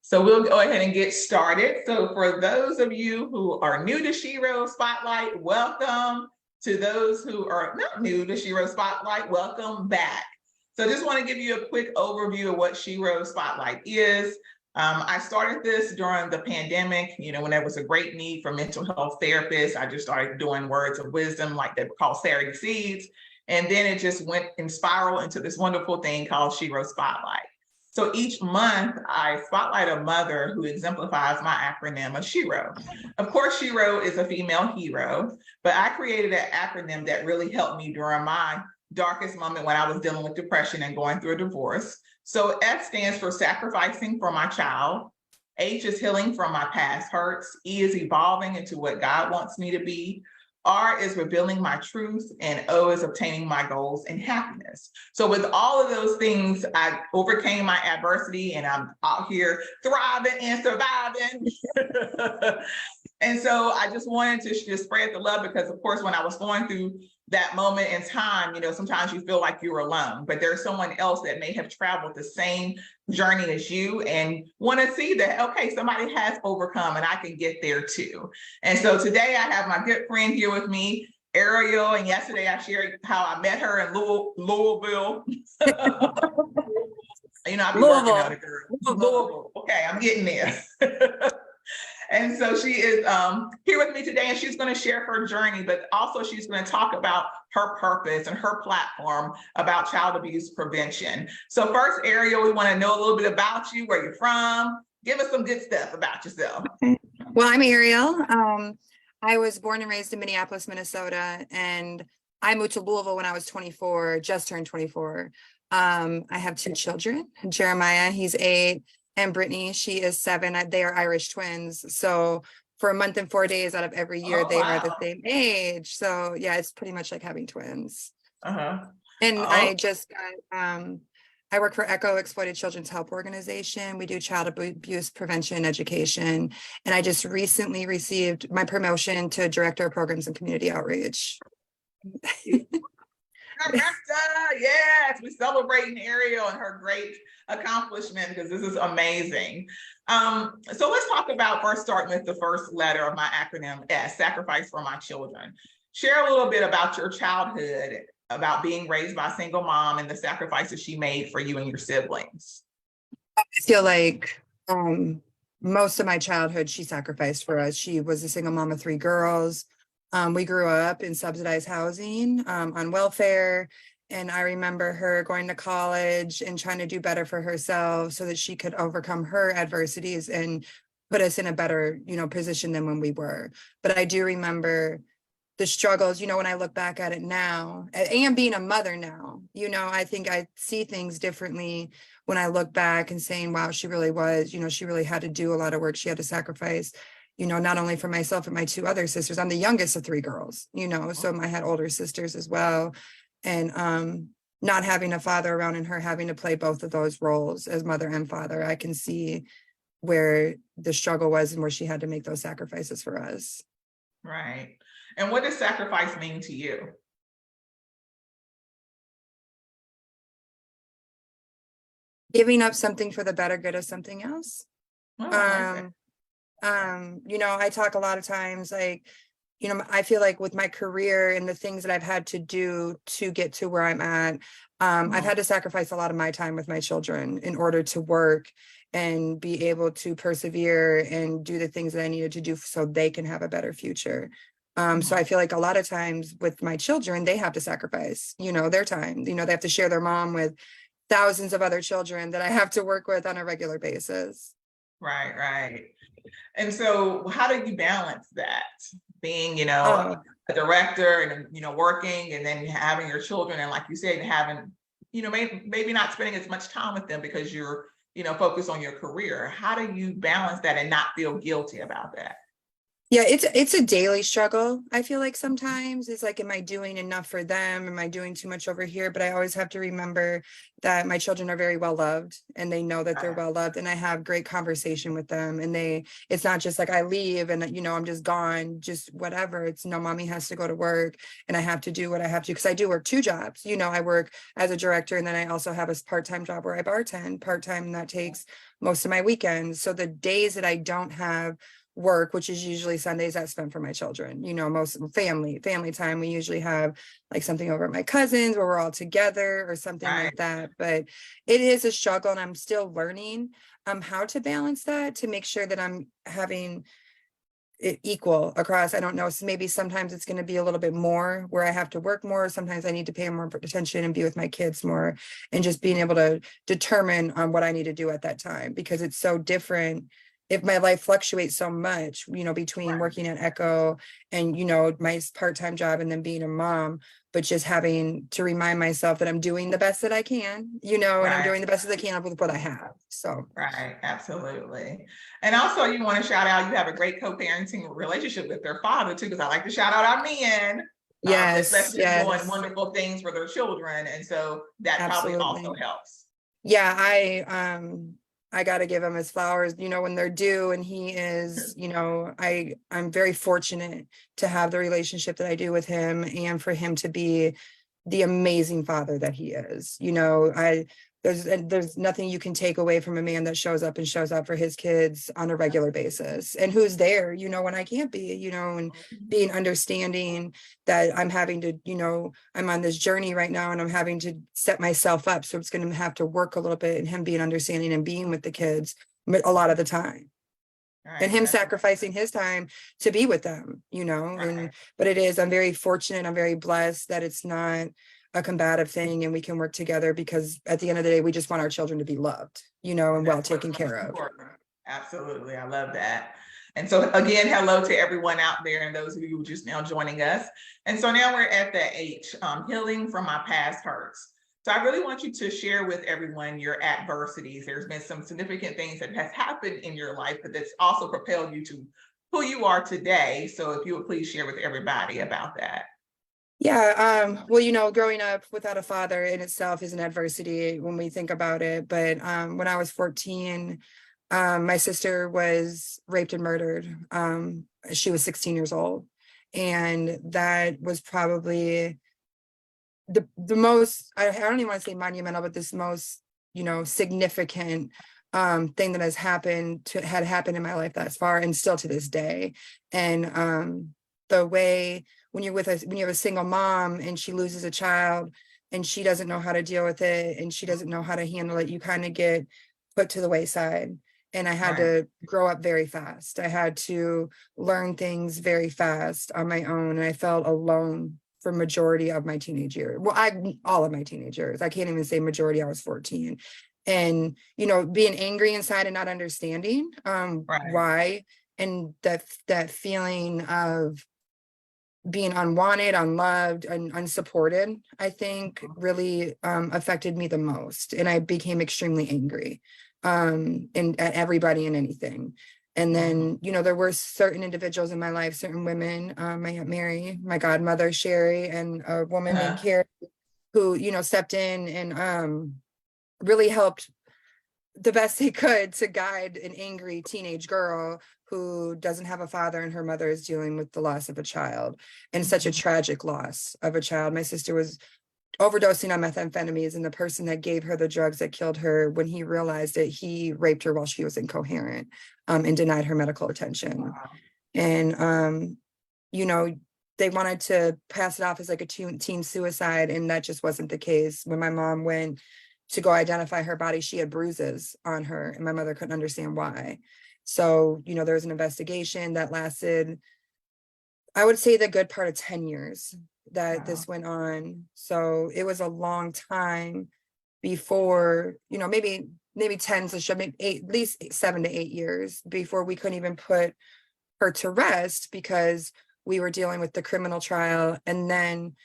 So we'll go ahead and get started. So for those of you who are new to S.H.E.R.O Spotlight, welcome. To those who are not new to S.H.E.R.O Spotlight, welcome back. So I just want to give you a quick overview of what S.H.E.R.O Spotlight is. I started this during the pandemic, when there was a great need for mental health therapists. I just started doing words of wisdom, like they were called Saturday Seeds. And then it just went and spiraled into this wonderful thing called S.H.E.R.O Spotlight. So each month I spotlight a mother who exemplifies my acronym of S.H.E.R.O. Of course, S.H.E.R.O is a female hero, but I created an acronym that really helped me during my darkest moment when I was dealing with depression and going through a divorce. So S stands for sacrificing for my child. H is healing from my past hurts. E is evolving into what God wants me to be. R is revealing my truth, and O is obtaining my goals and happiness. So with all of those things, I overcame my adversity and I'm out here thriving and surviving. And so I just wanted to just spread the love because, of course, when I was going through that moment in time, sometimes you feel like you're alone, but there's someone else that may have traveled the same journey as you and want to see that, okay, somebody has overcome and I can get there too. And so today I have my good friend here with me, Ariel, and yesterday I shared how I met her in Louisville. I'll be working out of Louisville. Okay, I'm getting there. And so she is here with me today, and she's going to share her journey, but also she's going to talk about her purpose and her platform about child abuse prevention. So first, Ariel, we want to know a little bit about you, where you're from. Give us some good stuff about yourself. Well, I'm Ariel. I was born and raised in Minneapolis, Minnesota, and I moved to Louisville when I was 24, just turned 24. I have two children, Jeremiah, he's 8. And Brittany, she is 7. They are Irish twins. So for a month and 4 days out of every year, they are the same age. So yeah, it's pretty much like having twins. And I just got, I work for S.H.E.R.O, Exploited Children's Help Organization. We do child abuse prevention and education. And I just recently received my promotion to Director of Programs and Community Outreach. Yes, we're celebrating Ariel and her great accomplishment because this is amazing. So let's talk about first starting with the first letter of my acronym S, sacrifice for my children. Share a little bit about your childhood, about being raised by a single mom and the sacrifices she made for you and your siblings. I feel like most of my childhood she sacrificed for us. She was a single mom of 3 girls. We grew up in subsidized housing, on welfare. And I remember her going to college and trying to do better for herself so that she could overcome her adversities and put us in a better, position than when we were. But I do remember the struggles, when I look back at it now, and being a mother now, I think I see things differently when I look back and saying, wow, she really was, she really had to do a lot of work. She had to sacrifice, not only for myself and my 2 other sisters. I'm the youngest of 3 girls, so I had older sisters as well. And not having a father around and her having to play both of those roles as mother and father, I can see where the struggle was and where she had to make those sacrifices for us. Right. And what does sacrifice mean to you? Giving up something for the better good of something else. Oh, I talk a lot of times, like, I feel like with my career and the things that I've had to do to get to where I'm at, I've had to sacrifice a lot of my time with my children in order to work and be able to persevere and do the things that I needed to do so they can have a better future. So I feel like a lot of times with my children, they have to sacrifice, their time. They have to share their mom with thousands of other children that I have to work with on a regular basis. Right. And so how do you balance that? Being, a director and, working and then having your children and like you said, having, maybe not spending as much time with them because you're, focused on your career. How do you balance that and not feel guilty about that? Yeah, it's a daily struggle. I feel like sometimes it's like, am I doing enough for them? Am I doing too much over here? But I always have to remember that my children are very well loved and they know that they're Right. well loved, and I have great conversation with them, and it's not just like I leave and I'm just gone, just whatever. It's no, mommy has to go to work and I have to do what I have to, because I do work two jobs. I work as a director, and then I also have a part-time job where I bartend part-time, and that takes most of my weekends. So the days that I don't have work, which is usually Sundays, I spend for my children. Most family time. We usually have like something over at my cousin's where we're all together or something Right. like that. But it is a struggle, and I'm still learning how to balance that, to make sure that I'm having it equal across. I don't know, so maybe sometimes it's going to be a little bit more where I have to work more. Sometimes I need to pay more attention and be with my kids more, and just being able to determine on what I need to do at that time, because it's so different. If my life fluctuates so much, between Right. working at Echo and, my part-time job and then being a mom, but just having to remind myself that I'm doing the best that I can, and I'm Right. doing the best that I can with what I have. So Right, absolutely. And also, you want to shout out, you have a great co-parenting relationship with their father too, because I like to shout out our men, yes, especially doing yes, wonderful things for their children. And so that probably also absolutely. helps. Yeah, I got to give him his flowers, when they're due, and he is, I'm very fortunate to have the relationship that I do with him, and for him to be the amazing father that he is. There's nothing you can take away from a man that shows up and shows up for his kids on a regular basis, and who's there, when I can't be, and being understanding that I'm having to, I'm on this journey right now, and I'm having to set myself up. So it's going to have to work a little bit, and him being understanding and being with the kids a lot of the time, and Right, him that's sacrificing his time to be with them, right. but I'm very fortunate. I'm very blessed that it's not a combative thing, and we can work together, because at the end of the day, we just want our children to be loved, and well That's what's taken most care of. important. Absolutely. I love that. And so again, hello to everyone out there and those of you who are just now joining us. And so now we're at the H, healing from my past hurts. So I really want you to share with everyone your adversities. There's been some significant things that has happened in your life, but that's also propelled you to who you are today. So if you would please share with everybody about that. Yeah, well, growing up without a father in itself is an adversity when we think about it. But when I was 14, my sister was raped and murdered. She was 16 years old. And that was probably the most, I don't even want to say monumental, but this most, significant thing that had happened in my life thus far, and still to this day. And the way when when you have a single mom and she loses a child and she doesn't know how to deal with it and she doesn't know how to handle it, you kind of get put to the wayside. And I had Right. to grow up very fast. I had to learn things very fast on my own. And I felt alone for majority of my teenage years. Well, all of my teenage years. I can't even say majority. I was 14. And, being angry inside and not understanding Right. why. And that feeling of being unwanted, unloved, and unsupported, I think really affected me the most. And I became extremely angry and at everybody and anything. And Mhm. then, there were certain individuals in my life, certain women, my Aunt Mary, my godmother, Sherry, and a woman named Uh-huh. Carrie, who, stepped in and really helped the best they could to guide an angry teenage girl who doesn't have a father, and her mother is dealing with the loss of a child, and such a Mhm. tragic loss of a child. My sister was overdosing on methamphetamines, and the person that gave her the drugs that killed her, when he realized it, he raped her while she was incoherent, and denied her medical attention. Wow. And you know they wanted to pass it off as like a teen suicide, and that just wasn't the case. When my mom went to go identify her body, she had bruises on her, and my mother couldn't understand why. So there was an investigation that lasted, I would say, the good part of 10 years that Wow. this went on. So it was a long time before, maybe 10 to maybe eight, at least 7 to 8 years before we couldn't even put her to rest, because we were dealing with the criminal trial. And then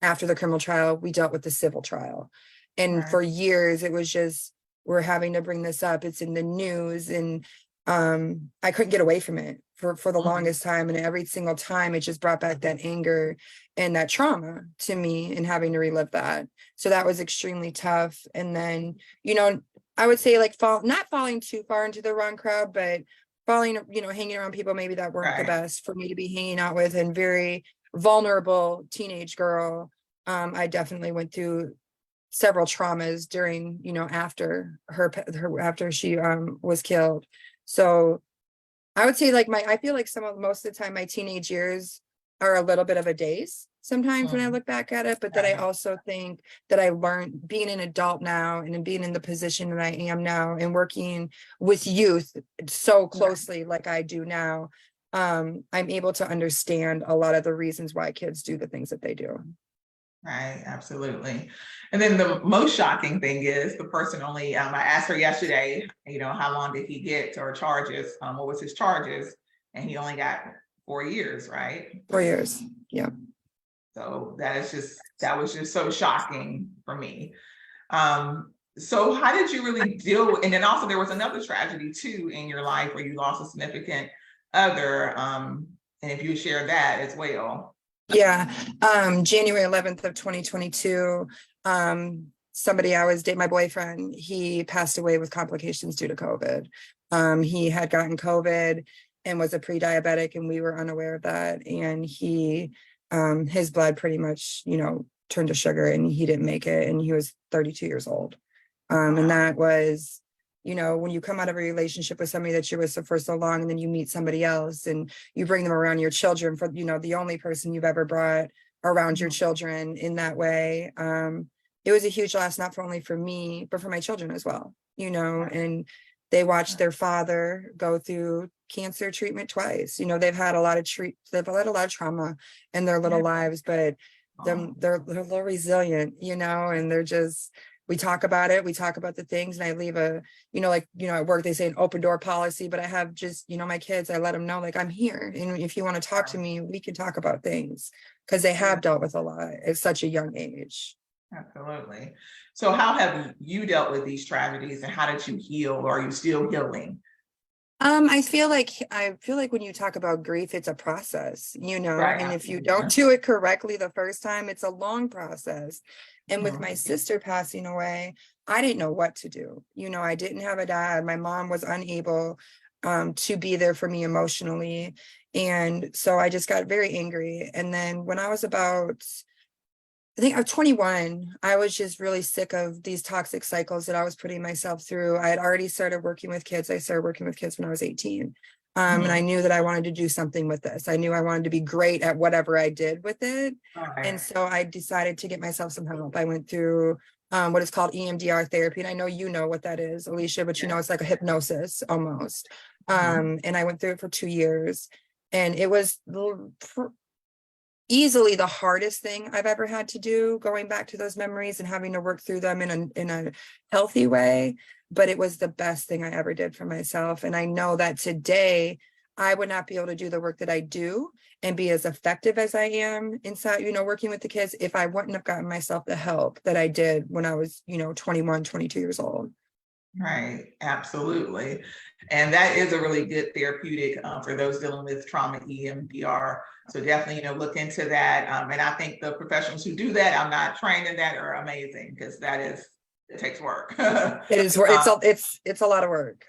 after the criminal trial, we dealt with the civil trial. And Right. for years, it was just, we're having to bring this up. It's in the news. And I couldn't get away from it for the Mhm. longest time. And every single time it just brought back that anger and that trauma to me and having to relive that. So that was extremely tough. And then, I would say like not falling too far into the wrong crowd, but falling, hanging around people maybe that weren't the Right. best for me to be hanging out with, and very vulnerable teenage girl. I definitely went through several traumas during, after after she was killed. So I would say like I feel like most of the time my teenage years are a little bit of a daze sometimes when I Mhm. look back at it, but then I Right. also think that I learned being an adult now and being in the position that I am now and working with youth so Right. closely like I do now. I'm able to understand a lot of the reasons why kids do the things that they do. Right, absolutely. And then the most shocking thing is the person only, I asked her yesterday, how long did he get or charges? What was his charges? And he only got 4 years, right? 4 years. Yeah. So that was just so shocking for me. So how did you really deal with, and then also there was another tragedy too in your life where you lost a significant other. And if you share that as well. Yeah. January 11th of 2022, somebody I was dating, my boyfriend, he passed away with complications due to COVID. He had gotten COVID and was a pre-diabetic, and we were unaware of that. And his blood pretty much, turned to sugar, and he didn't make it. And he was 32 years old. And Wow. that was, when you come out of a relationship with somebody that you're with for so long, and then you meet somebody else and you bring them around your children for, the only person you've ever brought around your Mhm. children in that way. It was a huge loss, not for only for me, but for my children as well, Right. and they watched their father go through cancer treatment twice. They've had they've had a lot of trauma in their little Yeah. lives, but Oh, they're a little resilient, and they're just, we talk about it, we talk about the things, and I leave at work they say an open door policy, but I have just, my kids, I let them know like I'm here, and if you want to talk to me, we can talk about things, because they yeah, have dealt with a lot at such a young age. absolutely. So how have you dealt with these tragedies and how did you heal or are you still healing? I feel like when you talk about grief, it's a process, Right. and if you Absolutely. don't do it correctly the first time, it's a long process. And with Mhm. my sister passing away, I didn't know what to do. I didn't have a dad. My mom was unable to be there for me emotionally. And so I just got very angry. And then when I was about, I think I'm 21. I was just really sick of these toxic cycles that I was putting myself through. I had already started working with kids. I started working with kids when I was 18. And I Mhm. knew that I wanted to do something with this. I knew I wanted to be great at whatever I did with it. And Right. so I decided to get myself some help. I went through what is called EMDR therapy. And I know you know what that is, Alicia, but Yeah. it's like a hypnosis almost. Mhm. And I went through it for 2 years. And it was easily the hardest thing I've ever had to do, going back to those memories and having to work through them in a healthy way. But it was the best thing I ever did for myself. And I know that today I would not be able to do the work that I do and be as effective as I am inside, working with the kids, if I wouldn't have gotten myself the help that I did when I was, 21, 22 years old. Right. Absolutely. And that is a really good therapeutic for those dealing with trauma EMDR. So definitely, look into that. And I think the professionals who do that, I'm not trained in that, are amazing because it takes work. It is, it's a lot of work.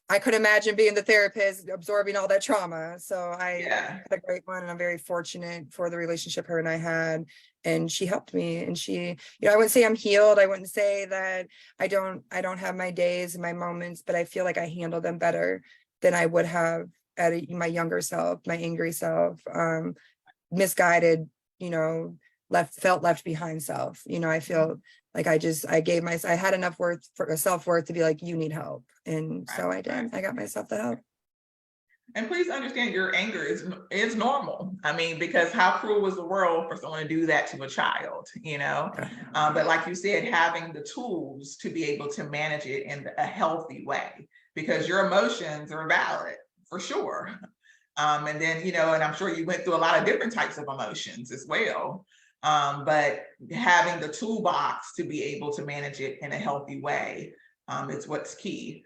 I could imagine being the therapist, absorbing all that trauma. So I Yeah. had a great one, and I'm very fortunate for the relationship her and I had. And she helped me. And I wouldn't say I'm healed. I wouldn't say that I don't have my days and my moments, but I feel like I handle them better than I would have my younger self, my angry self, misguided, you know, felt left behind self. I feel like I had enough self-worth to be like, you need help. And Right. so I Right. did. I got myself the help. And please understand your anger is normal. I mean, because how cruel was the world for someone to do that to a child, Yeah. But like you said, having the tools to be able to manage it in a healthy way, because your emotions are valid for sure. And then, and I'm sure you went through a lot of different types of emotions as well. But having the toolbox to be able to manage it in a healthy way is what's key.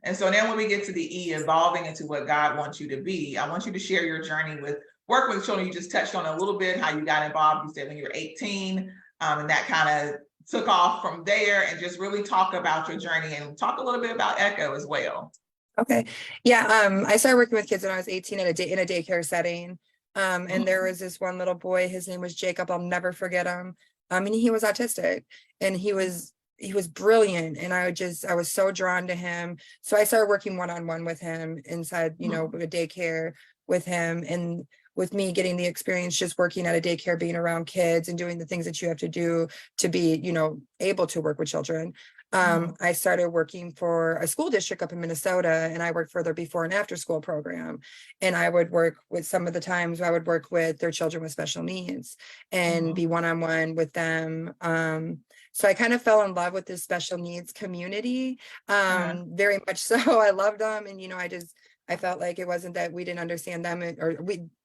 And so now when we get to the E, evolving into what God wants you to be, I want you to share your journey with working with children. You just touched on a little bit how you got involved. You said when you were 18, and that kind of took off from there, and just really talk about your journey and talk a little bit about Echo as well. Okay. Yeah. I started working with kids when I was 18 in a daycare setting. And there was this one little boy, his name was Jacob. I'll never forget him. And he was autistic, and he was brilliant. And I was so drawn to him. So I started working one-on-one with him inside, a daycare with him, and with me getting the experience just working at a daycare, being around kids and doing the things that you have to do to be, able to work with children. I started working for a school district up in Minnesota, and I worked for their before and after school program. And I would work with some of the times I would work with their children with special needs and be one-on-one with them. So I kind of fell in love with this special needs community, very much so. I loved them. And, I felt like it wasn't that we didn't understand them, or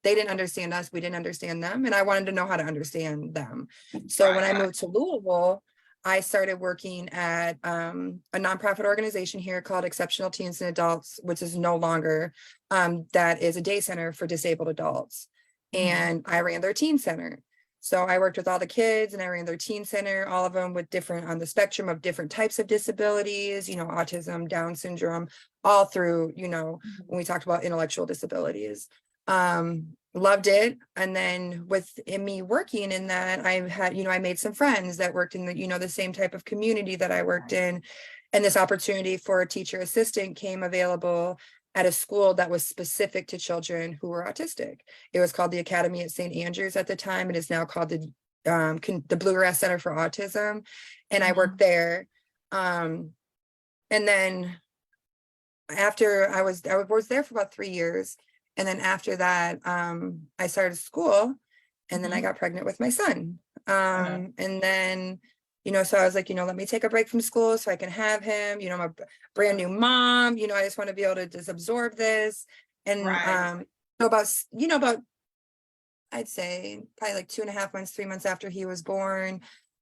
they didn't understand us, we didn't understand them. And I wanted to know how to understand them. So when I moved to Louisville, I started working at a nonprofit organization here called Exceptional Teens and Adults, which is no longer, that is a day center for disabled adults. And I ran their teen center. So I worked with all the kids, and I ran their teen center, all of them with on the spectrum of different types of disabilities, autism, Down syndrome, all through, when we talked about intellectual disabilities. Loved it. And then in me working in that, I had, I made some friends that worked in the, the same type of community that I worked in. And this opportunity for a teacher assistant came available at a school that was specific to children who were autistic. It was called the Academy at St. Andrews at the time. It is now called the Bluegrass Center for Autism. And I worked there. And then after I was there for about 3 years. And then after that, I started school, and then I got pregnant with my son. And then, so I was like, let me take a break from school so I can have him. I'm a brand new mom, I just want to be able to just absorb this. And so about I'd say probably like 2.5 months, 3 months after he was born,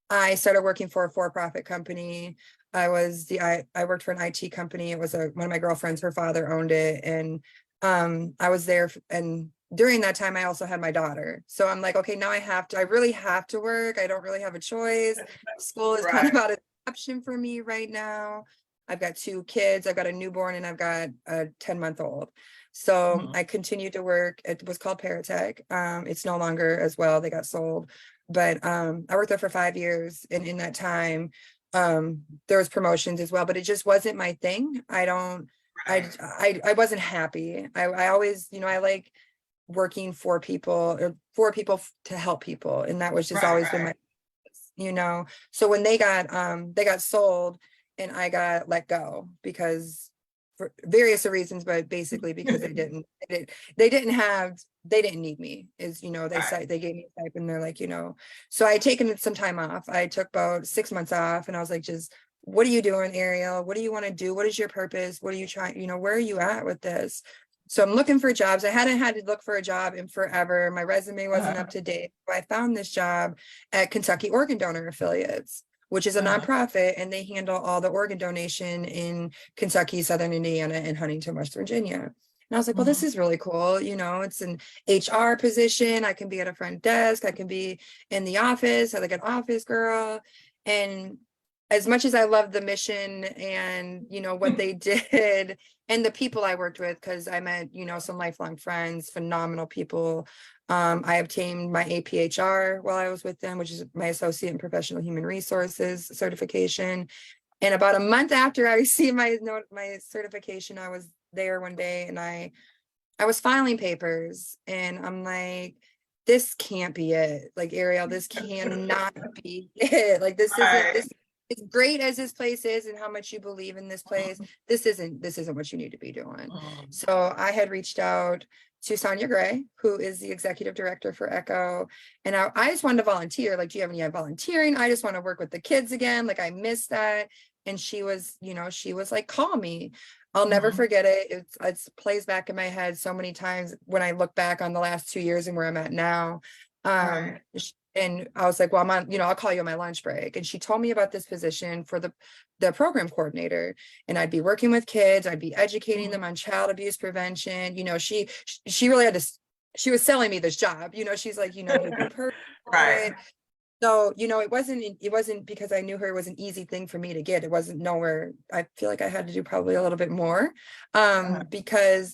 I started working for a for-profit company. I worked for an IT company. It was one of my girlfriends, her father owned it. And I was there, and during that time I also had my daughter. So I'm like, okay, now I really have to work. I don't really have a choice. School is kind of out of the option for me right now. I've got 2 kids. I've got a newborn, and I've got a 10-month-old. So I continued to work. It was called Paratech. It's no longer as well. They got sold. But I worked there for 5 years. And in that time, there was promotions as well, but it just wasn't my thing. I wasn't happy. I always, I like working for people, or for people to help people. And that was just always been my, so when they got sold, and I got let go because for various reasons, but basically because they didn't need me, they gave me a type, and they're like, so I had taken some time off. I took about 6 months off, and I was like, what are you doing, Ariel? What do you want to do? What is your purpose? What are you trying? Where are you at with this? So I'm looking for jobs. I hadn't had to look for a job in forever. My resume wasn't up to date. So I found this job at Kentucky Organ Donor Affiliates, which is a nonprofit, and they handle all the organ donation in Kentucky, Southern Indiana, and Huntington, West Virginia. And I was like, well, this is really cool. It's an HR position. I can be at a front desk. I can be in the office. I like an office girl. And as much as I love the mission and, what they did and the people I worked with, because I met, some lifelong friends, phenomenal people. I obtained my APHR while I was with them, which is my Associate in Professional Human Resources certification. And about a month after I received my certification, I was there one day, and I was filing papers, and I'm like, this can't be it. Like, Ariel, this cannot be it. Like, this isn't this. As great as this place is and how much you believe in this place, this isn't what you need to be doing. So I had reached out to Sonia Gray, who is the executive director for S.H.E.R.O. And I just wanted to volunteer. Like, do you have any volunteering? I just want to work with the kids again. Like, I missed that. And she was like, call me. I'll never forget it. It plays back in my head so many times when I look back on the last 2 years and where I'm at now. And I was like, well, I'm on, I'll call you on my lunch break. And she told me about this position for the program coordinator. And I'd be working with kids, I'd be educating them on child abuse prevention. She really she was selling me this job. She's like, you'd be perfect for Right. it. So, it wasn't because I knew her, it was an easy thing for me to get. It wasn't nowhere. I feel like I had to do probably a little bit more, because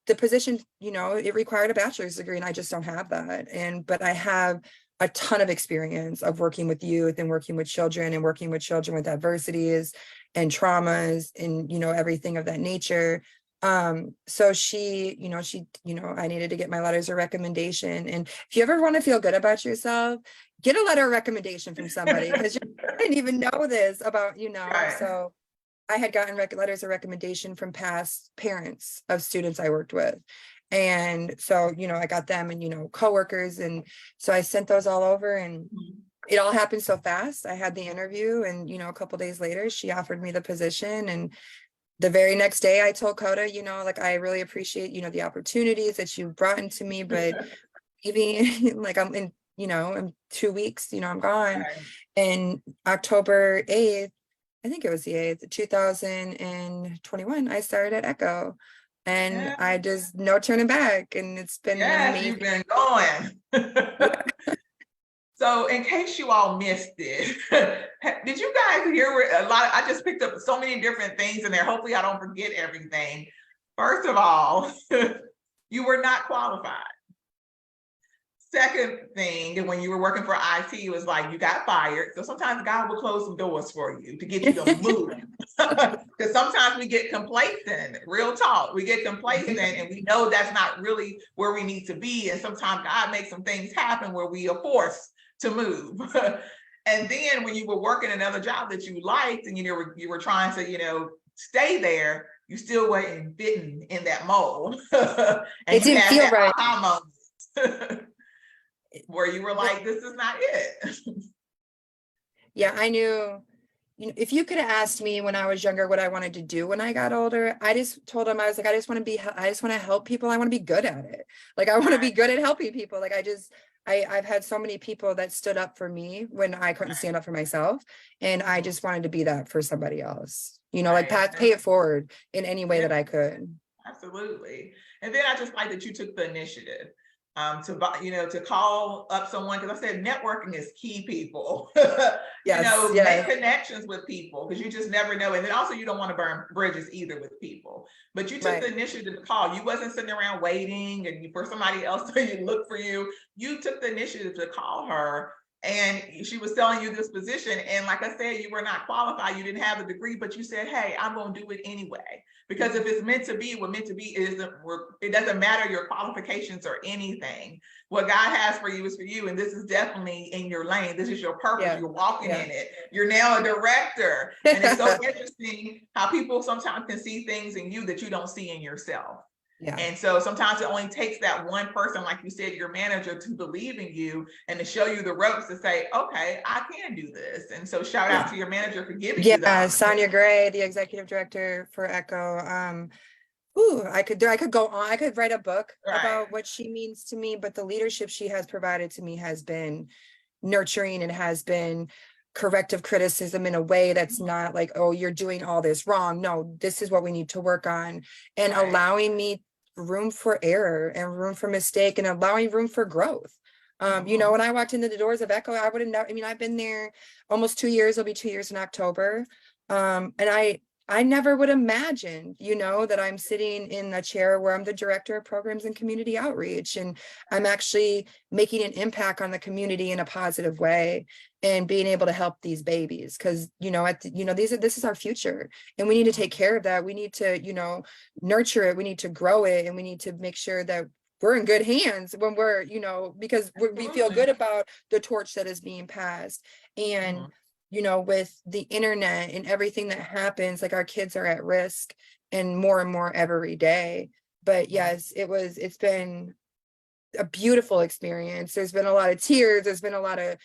the position, it required a bachelor's degree, and I just don't have that. But I have a ton of experience of working with youth and working with children with adversities and traumas and, everything of that nature. So I needed to get my letters of recommendation. And if you ever want to feel good about yourself, get a letter of recommendation from somebody, because you didn't even know this about, Right. so I had gotten letters of recommendation from past parents of students I worked with. And so, I got them and, coworkers. And so I sent those all over, and it all happened so fast. I had the interview, and, a couple days later, she offered me the position. And the very next day I told Coda, like, I really appreciate, the opportunities that you brought into me, but maybe like I'm in 2 weeks, I'm gone. Right. And October 8th, I think it was the 8th, 2021, I started at S.H.E.R.O, and Yeah. I just no turning back, and it's been Yes, amazing. you've been going. Yeah. So in case you all missed it, did you guys hear I just picked up so many different things in there. Hopefully I don't forget everything. First of all, you were not qualified. Second thing, when you were working for IT, it was like you got fired. So sometimes God will close some doors for you to get you to move. Because sometimes we get complacent, real talk. We get complacent and we know that's not really where we need to be. And sometimes God makes some things happen where we are forced to move. And then when you were working another job that you liked and you were trying to, stay there, you still weren't fitting in that mold. And It you didn't had feel that right. aha moment. Where you were like, this is not it. Yeah, I knew, if you could have asked me when I was younger what I wanted to do when I got older, I just told him, I was like, I just want to help people. I want to be good at it. Like, I want to be good at helping people. Like, I've had so many people that stood up for me when I couldn't stand up for myself. And I just wanted to be that for somebody else, like pay it forward in any way that I could. Absolutely. And then I just like that you took the initiative to call up someone, because I said networking is key, people. Yes, Make connections with people, because you just never know. And then also you don't want to burn bridges either with people. But you took the initiative to call. You wasn't sitting around waiting and for somebody else to look for you. You took the initiative to call her, and she was selling you this position. And like I said, you were not qualified. You didn't have the degree, but you said, hey, I'm going to do it anyway. Because if it's meant to be, what meant to be it doesn't matter your qualifications or anything. What God has for you is for you. And this is definitely in your lane. This is your purpose. Yeah. You're walking in it. You're now a director. And it's so interesting how people sometimes can see things in you that you don't see in yourself. Yeah. And so sometimes it only takes that one person, like you said, your manager, to believe in you and to show you the ropes to say, okay, I can do this. And so shout out to your manager for giving you that. Yeah, Sonia Gray, the executive director for S.H.E.R.O. I could go on. I could write a book about what she means to me, but the leadership she has provided to me has been nurturing and has been corrective criticism in a way that's not like, oh, you're doing all this wrong. No, this is what we need to work on, and allowing me room for error and room for mistake and allowing room for growth. When I walked into the doors of S.H.E.R.O, I would have never, I've been there almost 2 years. It'll be 2 years in October. And I never would imagine, that I'm sitting in a chair where I'm the director of programs and community outreach, and I'm actually making an impact on the community in a positive way and being able to help these babies. Cause this is our future, and we need to take care of that. We need to, nurture it. We need to grow it. And we need to make sure that we're in good hands when we're, because we feel good about the torch that is being passed. And with the internet and everything that happens, like, our kids are at risk and more every day. But yes, it's been a beautiful experience. There's been a lot of tears. There's been a lot of,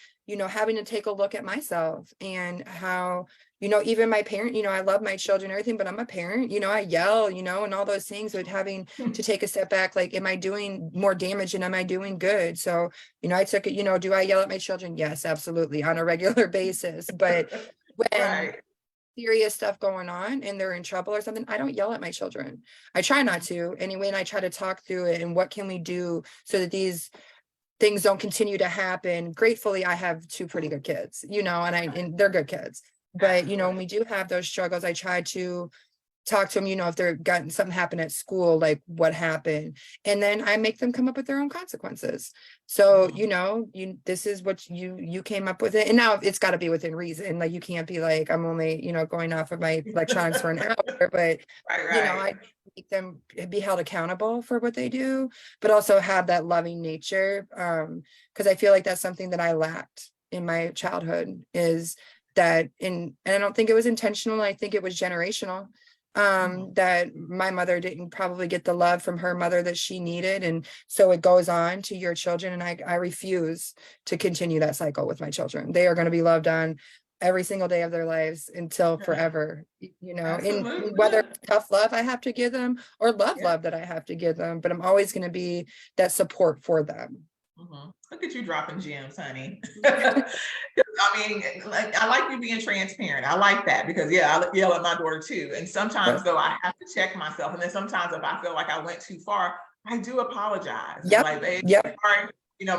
having to take a look at myself and how, even my parent, I love my children, and everything, but I'm a parent, I yell, and all those things, with having to take a step back, like, am I doing more damage and am I doing good? So, I took it, do I yell at my children? Yes, absolutely, on a regular basis. But when Right. serious stuff going on and they're in trouble or something, I don't yell at my children. I try not to anyway, and I try to talk through it and what can we do so that these things don't continue to happen. Gratefully, I have two pretty good kids, and they're good kids. But when Absolutely. we do have those struggles, I try to talk to them, if they're gotten something happen at school, like what happened, and then I make them come up with their own consequences. So this is what you came up with it, and now it's got to be within reason. Like, you can't be like, I'm only going off of my electronics for an hour, but Right, right. I make them be held accountable for what they do, but also have that loving nature, because I feel like that's something that I lacked in my childhood, is that and I don't think it was intentional. I think it was generational, that my mother didn't probably get the love from her mother that she needed. And so it goes on to your children. And I refuse to continue that cycle with my children. They are going to be loved on every single day of their lives until forever, in Absolutely. whether it's tough love I have to give them or Yeah. love that I have to give them, but I'm always going to be that support for them. Look at you dropping gems, honey. I mean, like, I like you being transparent. I like that because, yeah, I yell at my daughter too. And sometimes, though, I have to check myself. And then sometimes, if I feel like I went too far, I do apologize. I'm Yep. like, babe, Yep. sorry,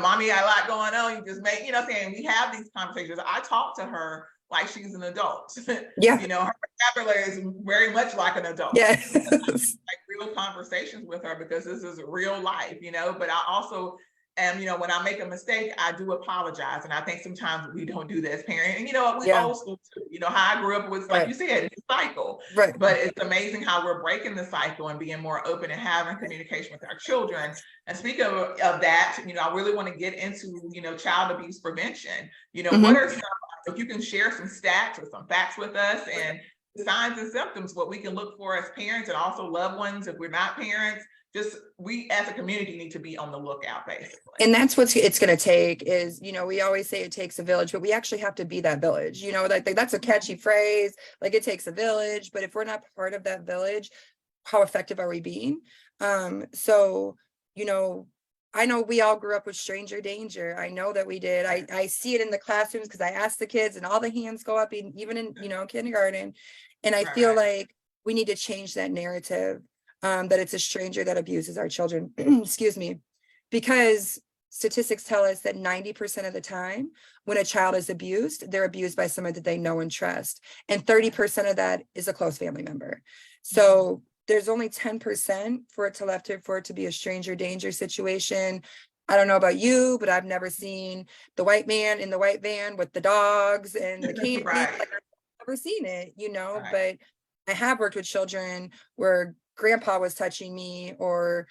mommy got a lot going on. You just make, saying we have these conversations. I talk to her like she's an adult. Yeah. Her vocabulary is very much like an adult. Yes. Like real conversations with her because this is real life, but I also and when I make a mistake, I do apologize. And I think sometimes we don't do that as parents. And you know what, we Yeah. old school too. How I grew up was, like you said, it's a cycle. Right. But it's amazing how we're breaking the cycle and being more open and having communication with our children. And speaking of that, I really want to get into, child abuse prevention. What are some, if you can share some stats or some facts with us and signs and symptoms, what we can look for as parents and also loved ones if we're not parents. Just we as a community need to be on the lookout, basically. And that's what it's going to take is, we always say it takes a village, but we actually have to be that village, that's a catchy phrase, like it takes a village, but if we're not part of that village, how effective are we being? So, I know we all grew up with stranger danger. I know that we did. I see it in the classrooms because I ask the kids and all the hands go up, even in, kindergarten. And I feel like we need to change that narrative, that it's a stranger that abuses our children, excuse me, because statistics tell us that 90% of the time when a child is abused, they're abused by someone that they know and trust. And 30% of that is a close family member. So there's only 10% for it to be a stranger danger situation. I don't know about you, but I've never seen the white man in the white van with the dogs and the candy. Right. Like, I've never seen it, Right. but I have worked with children where grandpa was touching me or,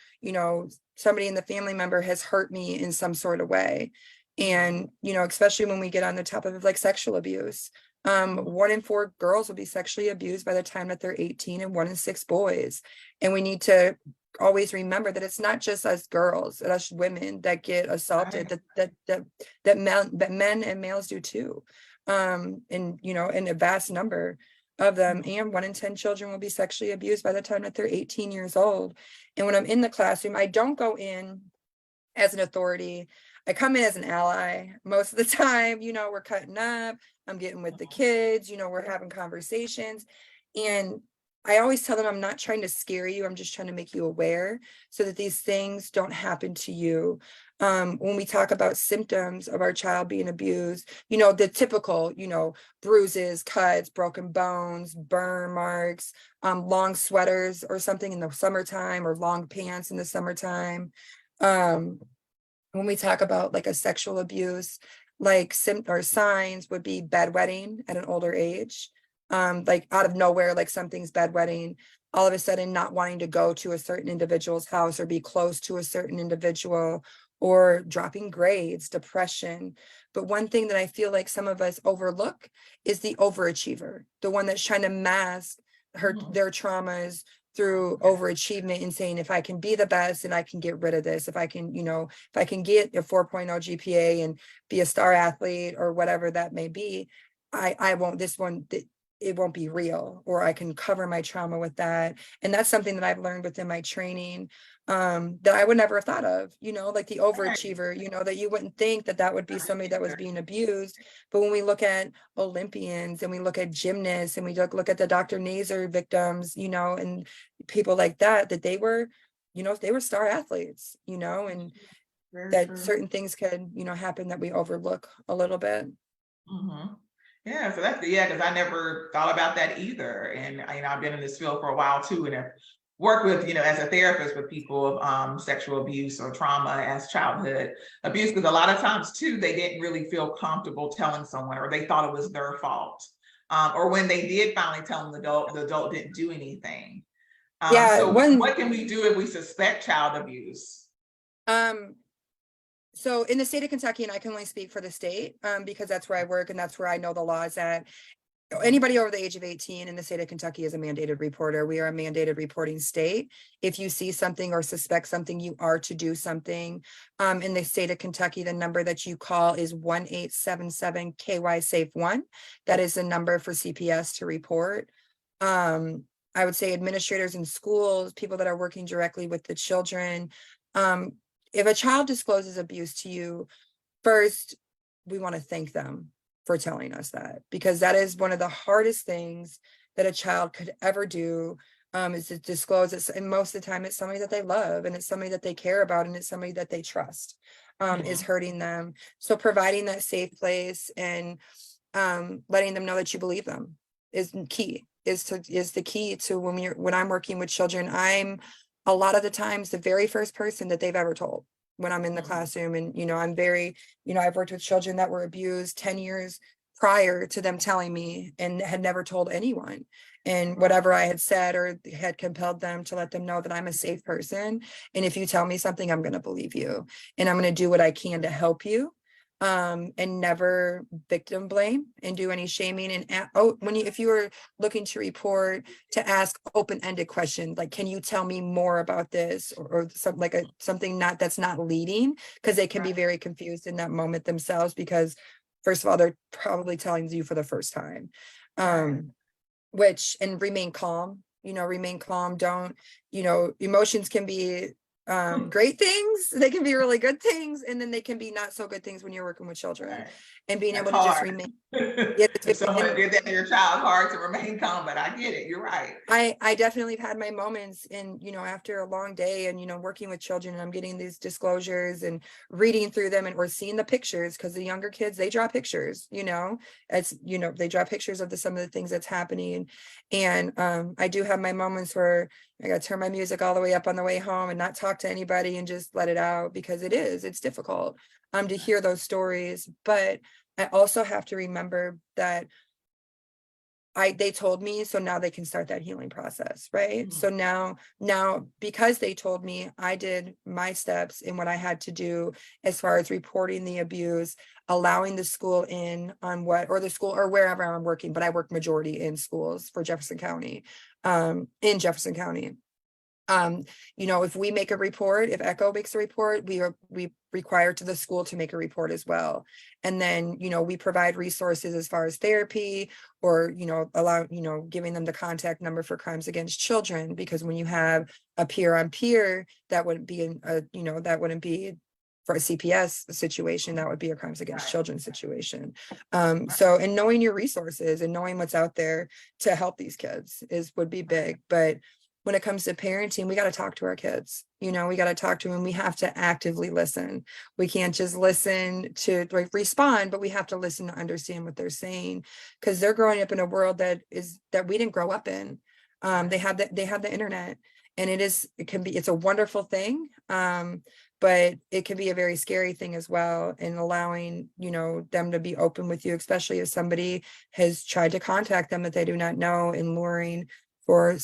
somebody in the family member has hurt me in some sort of way. And, especially when we get on the topic of like sexual abuse, 1 in 4 girls will be sexually abused by the time that they're 18 and 1 in 6 boys. And we need to always remember that it's not just us girls, us women that get assaulted, that men and males do too. And, in a vast number of them, and 1 in 10 children will be sexually abused by the time that they're 18 years old. And when I'm in the classroom, I don't go in as an authority. I come in as an ally most of the time. We're cutting up, I'm getting with the kids, we're having conversations. And I always tell them I'm not trying to scare you, I'm just trying to make you aware so that these things don't happen to you. When we talk about symptoms of our child being abused, the typical, bruises, cuts, broken bones, burn marks, long sweaters or something in the summertime or long pants in the summertime. When we talk about like a sexual abuse, like or signs would be bedwetting at an older age, like out of nowhere, like something's bedwetting, all of a sudden not wanting to go to a certain individual's house or be close to a certain individual, or dropping grades, depression. But one thing that I feel like some of us overlook is the overachiever, the one that's trying to mask their traumas through overachievement and saying, if I can be the best and I can get rid of this, if I can, if I can get a 4.0 GPA and be a star athlete or whatever that may be, I won't, this one, it won't be real, or I can cover my trauma with that. And that's something that I've learned within my training, that I would never have thought of, like the Right. overachiever, that you wouldn't think that that would be somebody that was being abused. But when we look at Olympians and we look at gymnasts and we look at the Dr. Naser victims, and people like that, that they were, they were star athletes, and Very that true. certain things could, happen that we overlook a little bit. Mm-hmm. Yeah, so that's because I never thought about that either. And I've been in this field for a while too, and have worked with, as a therapist with people of sexual abuse or trauma as childhood abuse, because a lot of times too, they didn't really feel comfortable telling someone, or they thought it was their fault. Or when they did finally tell them, the adult didn't do anything. Yeah, So what can we do if we suspect child abuse? um, so in the state of Kentucky, and I can only speak for the state, because that's where I work and that's where I know the law is at. Anybody over the age of 18 in the state of Kentucky is a mandated reporter. We are a mandated reporting state. If you see something or suspect something, you are to do something. In the state of Kentucky, the number that you call is 1-877-KY-SAFE-1. That is the number for CPS to report. I would say administrators in schools, people that are working directly with the children. If a child discloses abuse to you, first, we want to thank them for telling us that, because that is one of the hardest things that a child could ever do, is to disclose it. And most of the time it's somebody that they love, and it's somebody that they care about, and it's somebody that they trust, is hurting them. So providing that safe place and letting them know that you believe them is key, is the key to when I'm working with children. I'm a lot of the times the very first person that they've ever told when I'm in the classroom. And, I'm very, I've worked with children that were abused 10 years prior to them telling me, and had never told anyone. And whatever I had said or had compelled them to let them know that I'm a safe person. And if you tell me something, I'm going to believe you, and I'm going to do what I can to help you. And never victim blame and do any shaming. And if you were looking to report, to ask open-ended questions like, can you tell me more about this, or something that's not leading, because they can be very confused in that moment themselves, because first of all, they're probably telling you for the first time. And remain calm, remain calm. Don't, emotions can be great things, they can be really good things, and then they can be not so good things when you're working with children. And being able to just remain. If someone did that to your child, hard to remain calm, but I get it. You're right. I definitely have had my moments in, after a long day and, working with children, and I'm getting these disclosures and reading through them, and or seeing the pictures, because the younger kids, they draw pictures, they draw pictures of some of the things that's happening. And I do have my moments where I got to turn my music all the way up on the way home and not talk to anybody and just let it out, because it's difficult to hear those stories. But I also have to remember that they told me, so now they can start that healing process, right? So now, because they told me, I did my steps in what I had to do as far as reporting the abuse, allowing the school in on the school or wherever I'm working, but I work majority in schools for Jefferson County, in Jefferson County. If we make a report, if ECHO makes a report, we require to the school to make a report as well. And then, we provide resources as far as therapy, or, giving them the contact number for crimes against children, because when you have a peer on peer, that wouldn't be that wouldn't be for a CPS situation, that would be a crimes against children situation. So, and knowing your resources and knowing what's out there to help these kids would be big. But when it comes to parenting, we got to talk to our kids, we got to talk to them. We have to actively listen. We can't just listen to respond, but we have to listen to understand what they're saying, because they're growing up in a world that we didn't grow up in. They have the internet, and it's a wonderful thing. But it can be a very scary thing as well, and allowing, them to be open with you, especially if somebody has tried to contact them that they do not know, and luring for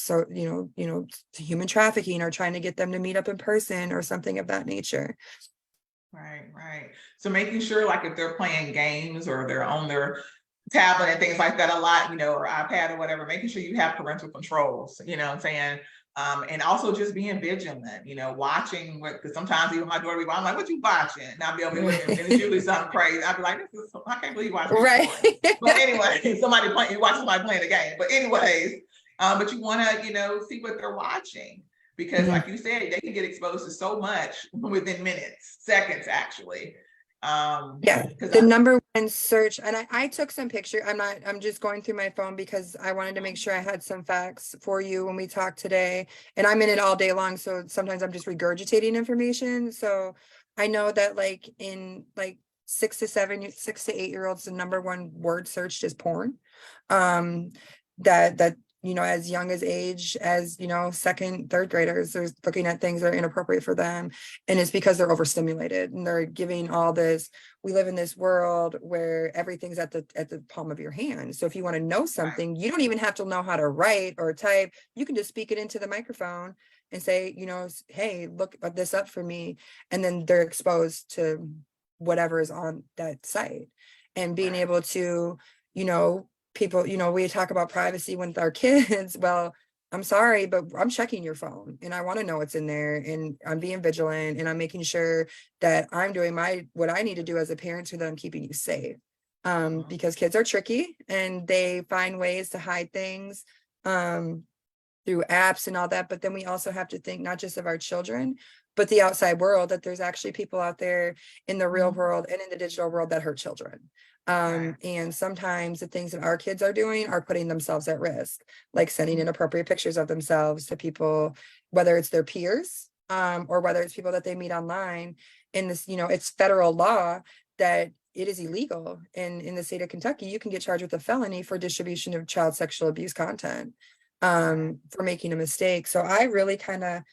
human trafficking, or trying to get them to meet up in person or something of that nature. Right. So making sure, like, if they're playing games or they're on their tablet and things like that a lot, or iPad or whatever, making sure you have parental controls, what I'm saying, And also just being vigilant, watching because sometimes even my daughter be, I'm like, what you watching? And I'll be over there looking, and it's usually something crazy. I'll be like, I can't believe you watching this Right. porn. But anyway, you watch somebody playing a game. But anyways, but you want to, see what they're watching, because like you said, they can get exposed to so much within minutes, seconds, actually. Yeah, the number one search, and I took some picture. I'm just going through my phone because I wanted to make sure I had some facts for you when we talked today. And I'm in it all day long, so sometimes I'm just regurgitating information. So I know that like in like 6 to 8 year olds, the number one word searched is porn. That as young as second, third graders, they're looking at things that are inappropriate for them. And it's because they're overstimulated and they're giving all this. We live in this world where everything's at the palm of your hand. So if you want to know something, you don't even have to know how to write or type. You can just speak it into the microphone and say, hey, look this up for me. And then they're exposed to whatever is on that site. And being able to, people, we talk about privacy with our kids. Well, I'm sorry, but I'm checking your phone and I want to know what's in there, and I'm being vigilant, and I'm making sure that I'm doing what I need to do as a parent so that I'm keeping you safe. Because kids are tricky and they find ways to hide things through apps and all that. But then we also have to think not just of our children, but the outside world, that there's actually people out there in the real world and in the digital world that hurt children. And sometimes the things that our kids are doing are putting themselves at risk, like sending inappropriate pictures of themselves to people, whether it's their peers, or whether it's people that they meet online. In this, it's federal law that it is illegal. And in the state of Kentucky, you can get charged with a felony for distribution of child sexual abuse content, for making a mistake. So I really kind of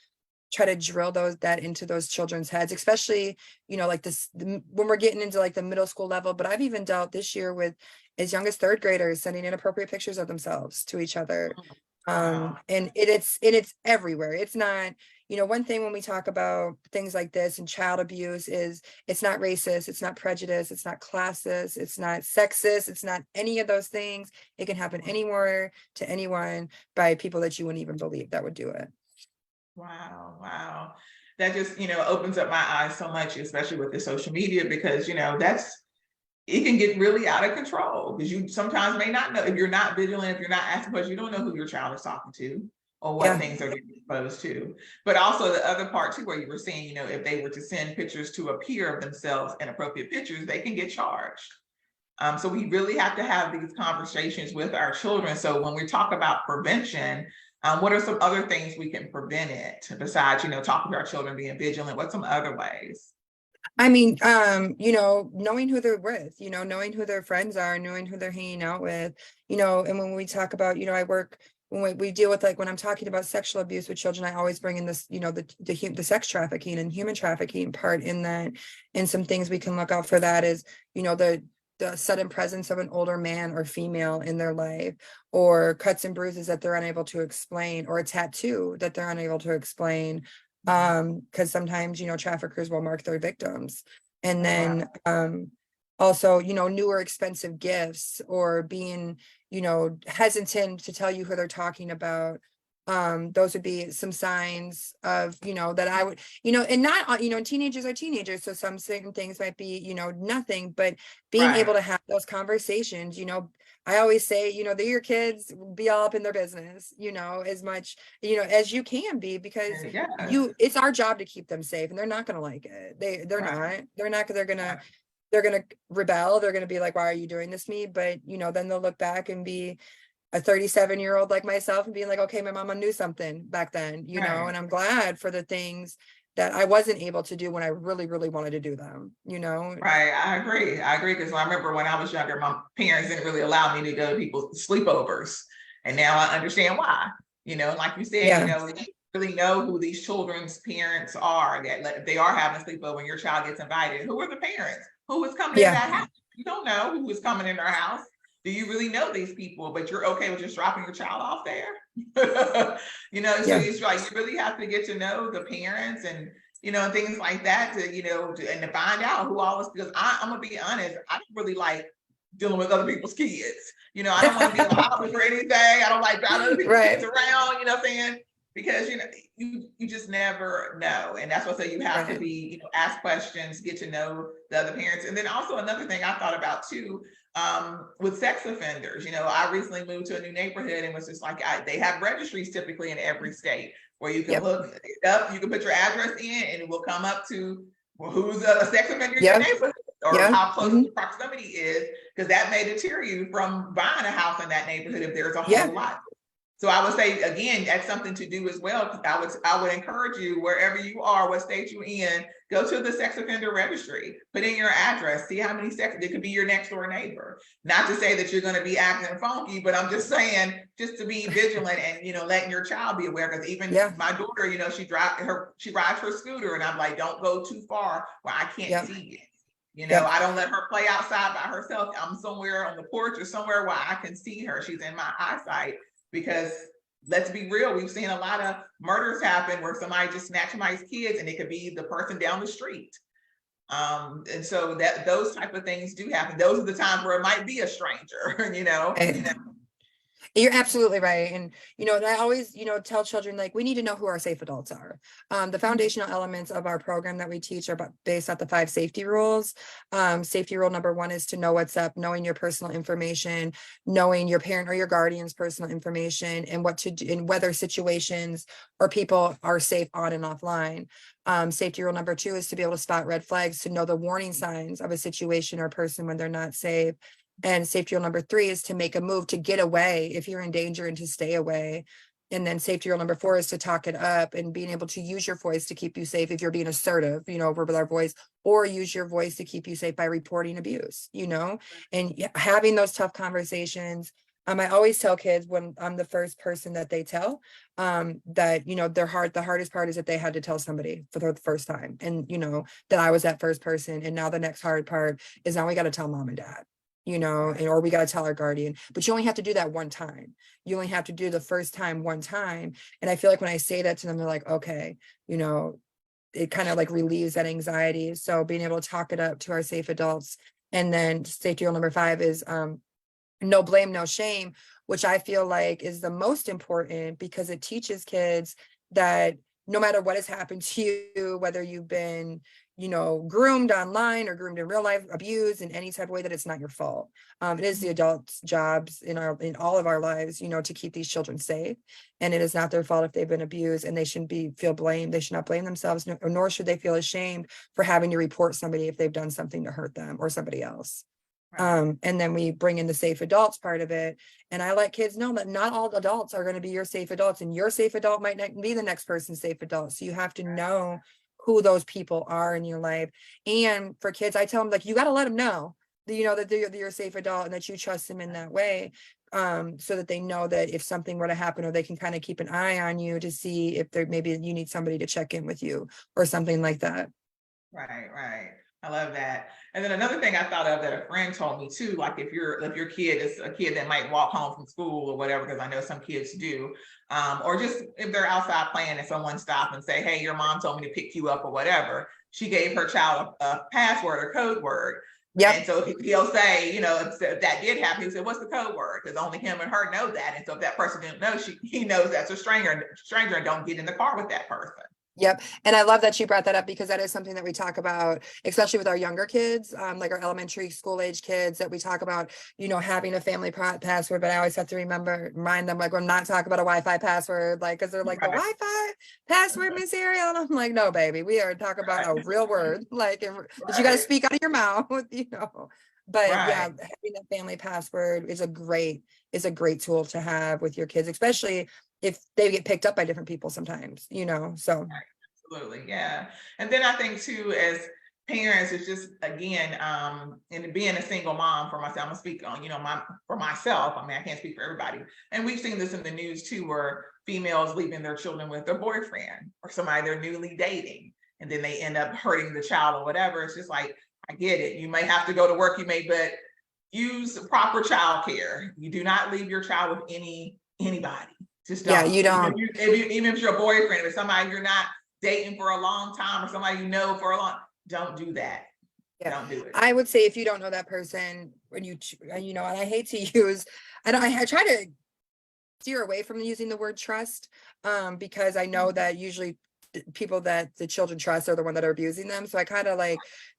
try to drill that into those children's heads, especially, like when we're getting into like the middle school level. But I've even dealt this year with as young as third graders sending inappropriate pictures of themselves to each other. And it's everywhere. It's not, one thing when we talk about things like this and child abuse is it's not racist, it's not prejudice, it's not classist, it's not sexist, it's not any of those things. It can happen anywhere to anyone by people that you wouldn't even believe that would do it. Wow. That just, opens up my eyes so much, especially with the social media, because, it can get really out of control, because you sometimes may not know, if you're not vigilant, if you're not asking questions, you don't know who your child is talking to or what things they're getting exposed to. But also the other part too, where you were saying, if they were to send pictures to a peer of themselves, inappropriate pictures, they can get charged. So we really have to have these conversations with our children. So when we talk about prevention, what are some other things we can prevent it besides, talking to our children, being vigilant? What's some other ways? I mean, knowing who they're with, knowing who their friends are, knowing who they're hanging out with, and when we talk about, when we deal with, like, when I'm talking about sexual abuse with children, I always bring in this, the sex trafficking and human trafficking part in that. And some things we can look out for that is, the sudden presence of an older man or female in their life, or cuts and bruises that they're unable to explain, or a tattoo that they're unable to explain. Because sometimes, traffickers will mark their victims. And then also, newer expensive gifts, or being, hesitant to tell you who they're talking about. Those would be some signs of, that I would, and not, teenagers are teenagers. So some certain things might be, nothing, but being able to have those conversations, I always say, they're your kids, be all up in their business, as much, as you can be, because it's our job to keep them safe, and they're not going to like it. They're going to rebel. They're going to be like, why are you doing this to me? But, then they'll look back and be a 37-year-old like myself and being like, okay, my mama knew something back then, and I'm glad for the things that I wasn't able to do when I really, really wanted to do them, Right. I agree. Because I remember when I was younger, my parents didn't really allow me to go to people's sleepovers. And now I understand why, like you said, you really know who these children's parents are, that if they are having a sleepover and your child gets invited, who are the parents? Who is coming in that house? You don't know who is coming in their house. Do you really know these people? But you're okay with just dropping your child off there? So it's like, you really have to get to know the parents and, things like that to, and to find out who all is, because I'm gonna be honest, I don't really like dealing with other people's kids. I don't want to be in the office or anything. I don't like driving other people's kids around, you know what I'm saying? because you just never know. And that's what I say, you have to Right. be, ask questions, get to know the other parents. And then also another thing I thought about too, with sex offenders, I recently moved to a new neighborhood and was just like, they have registries typically in every state where you can Yep. look it up, you can put your address in and it will come up to, well, who's a sex offender in your Yep. neighborhood, or Yeah. how close Hmm. the proximity is, because that may deter you from buying a house in that neighborhood if there's a Yeah. whole lot. So I would say, again, that's something to do as well. I would encourage you, wherever you are, what state you're in, go to the sex offender registry, put in your address, see how many sex, it could be your next door neighbor. Not to say that you're going to be acting funky, but I'm just saying, just to be vigilant and, letting your child be aware. Because even Yeah. my daughter, she rides her scooter, and I'm like, don't go too far where I can't Yep. see it. Yep. I don't let her play outside by herself. I'm somewhere on the porch or somewhere where I can see her. She's in my eyesight. Because let's be real, we've seen a lot of murders happen where somebody just snatched somebody's kids, and it could be the person down the street. And so that those type of things do happen. Those are the times where it might be a stranger, Right. You're absolutely right. And, and I always, tell children, like, we need to know who our safe adults are. The foundational elements of our program that we teach are based on the 5 safety rules. Safety rule number 1 is to know what's up, knowing your personal information, knowing your parent or your guardian's personal information, and what to do in whether situations or people are safe on and offline. Safety rule number 2 is to be able to spot red flags, to know the warning signs of a situation or person when they're not safe. And safety rule number 3 is to make a move to get away if you're in danger and to stay away. And then safety rule number 4 is to talk it up and being able to use your voice to keep you safe if you're being assertive, with our voice, or use your voice to keep you safe by reporting abuse, and having those tough conversations. I always tell kids when I'm the first person that they tell, that, the hardest part is that they had to tell somebody for the first time. And, that I was that first person. And now the next hard part is now we got to tell mom and dad. Or we got to tell our guardian, but you only have to do that one time. You only have to do the first time one time. And I feel like when I say that to them, they're like, okay, it kind of like relieves that anxiety. So being able to talk it up to our safe adults. And then safety rule number 5 is no blame, no shame, which I feel like is the most important, because it teaches kids that no matter what has happened to you, whether you've been, groomed online or groomed in real life, abused in any type of way, that it's not your fault. It is the adults' jobs in all of our lives, to keep these children safe. And it is not their fault if they've been abused, and they shouldn't feel blamed. They should not blame themselves, nor should they feel ashamed for having to report somebody if they've done something to hurt them or somebody else. Right. And then we bring in the safe adults part of it. And I let kids know that not all adults are going to be your safe adults, and your safe adult might not be the next person's safe adult. So you have to know who those people are in your life. And for kids, I tell them, like, you got to let them know that, that they're your safe adult and that you trust them in that way. So that they know that if something were to happen, or they can kind of keep an eye on you to see if maybe you need somebody to check in with you or something like that. Right. I love that. And then another thing I thought of that a friend told me too, like if your kid is a kid that might walk home from school or whatever, because I know some kids do, or just if they're outside playing and someone stop and say, hey, your mom told me to pick you up or whatever, she gave her child a password or code word. Yep. And so he'll say, if that did happen, he said, what's the code word? Because only him and her know that. And so if that person didn't know, he knows that's a stranger and don't get in the car with that person. Yep. And I love that you brought that up, because that is something that we talk about, especially with our younger kids, like our elementary school age kids, that we talk about, having a family password. But I always have to remind them, like, we're not talking about a Wi-Fi password, like, because they're like, Right. the Wi-Fi password, Miss Ariel. And I'm like, no, baby, we are talking about a real word, like, that you got to speak out of your mouth, But yeah, Right. having a family password is a great tool to have with your kids, especially if they get picked up by different people sometimes, so. Absolutely. Yeah. And then I think too, as parents, it's just, again, and being a single mom for myself, I'm gonna speak on, for myself. I mean, I can't speak for everybody. And we've seen this in the news too, where females leaving their children with their boyfriend or somebody they're newly dating, and then they end up hurting the child or whatever. It's just like, I get it. You may have to go to work, but use proper child care. You do not leave your child with anybody. Just Yeah, don't. you don't. Even if it's your boyfriend, if somebody you're not dating for a long time, or somebody for a long, don't do that. Yeah. Don't do it. I would say if you don't know that person, when and I hate to use, I try to steer away from using the word trust, because I know that usually people that the children trust are the one that are abusing them. So I kind of like,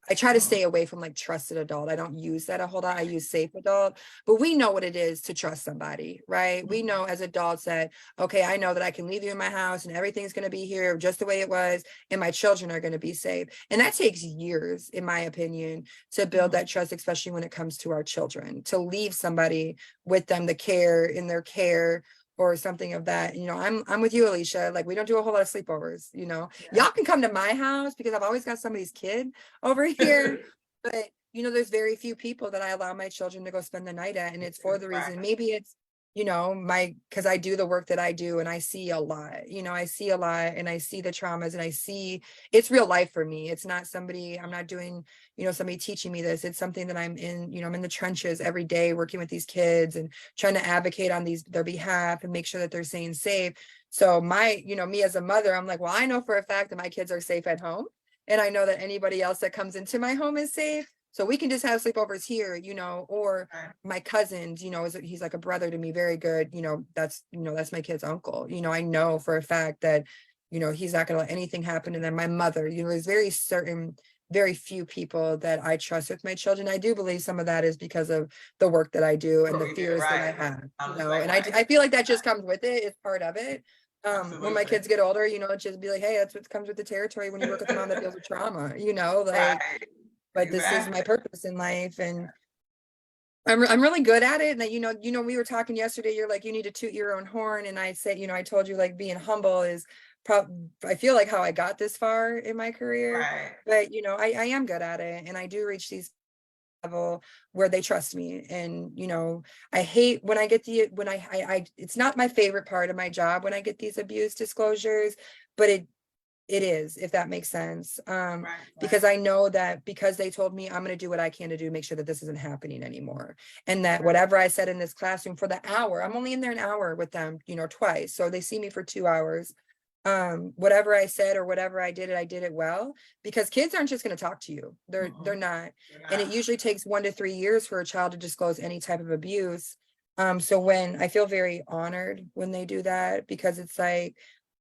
I try to stay away from like trusted adult. I don't use that a whole lot. I use safe adult, but we know what it is to trust somebody, right? We know as adults that, okay, I know that I can leave you in my house and everything's going to be here just the way it was, and my children are going to be safe. And that takes years, in my opinion, to build that trust, especially when it comes to our children, to leave somebody with them, the care in their care, or something of that. I'm with you, Alicia. Like, we don't do a whole lot of sleepovers. Y'all can come to my house because I've always got somebody's kid over here. But there's very few people that I allow my children to go spend the night at, and it's for the reason. Maybe it's because I do the work that I do, and I see a lot. I see a lot, and I see the traumas, and I see it's real life for me. It's not somebody, I'm not doing somebody teaching me this. It's something that I'm in. I'm in the trenches every day working with these kids and trying to advocate on their behalf and make sure that they're staying safe. So me as a mother, I'm like, well, I know for a fact that my kids are safe at home, and I know that anybody else that comes into my home is safe. So we can just have sleepovers here, or my cousins, he's like a brother to me, very good. That's my kid's uncle. I know for a fact that, he's not going to let anything happen to them. My mother, there's very few people that I trust with my children. I do believe some of that is because of the work that I do and the fears that I have, and I feel like that just comes with it. It's part of it. When my kids get older, it's just be like, hey, that's what comes with the territory when you work with a mom that deals with trauma, but this is my purpose in life, and I'm really good at it. And we were talking yesterday, you're like, you need to toot your own horn. And I said, I told you, like, being humble is I feel like how I got this far in my career, but I am good at it, and I do reach these level where they trust me. And I hate when I get it's not my favorite part of my job when I get these abuse disclosures, but it is, if that makes sense. Because I know that because they told me, I'm going to do what I can to do, make sure that this isn't happening anymore. And that whatever I said in this classroom for the hour, I'm only in there an hour with them, twice. So they see me for 2 hours. Whatever I said or whatever I did it well, because kids aren't just going to talk to you. They're not. And it usually takes 1 to 3 years for a child to disclose any type of abuse. So when I feel very honored when they do that, because it's like,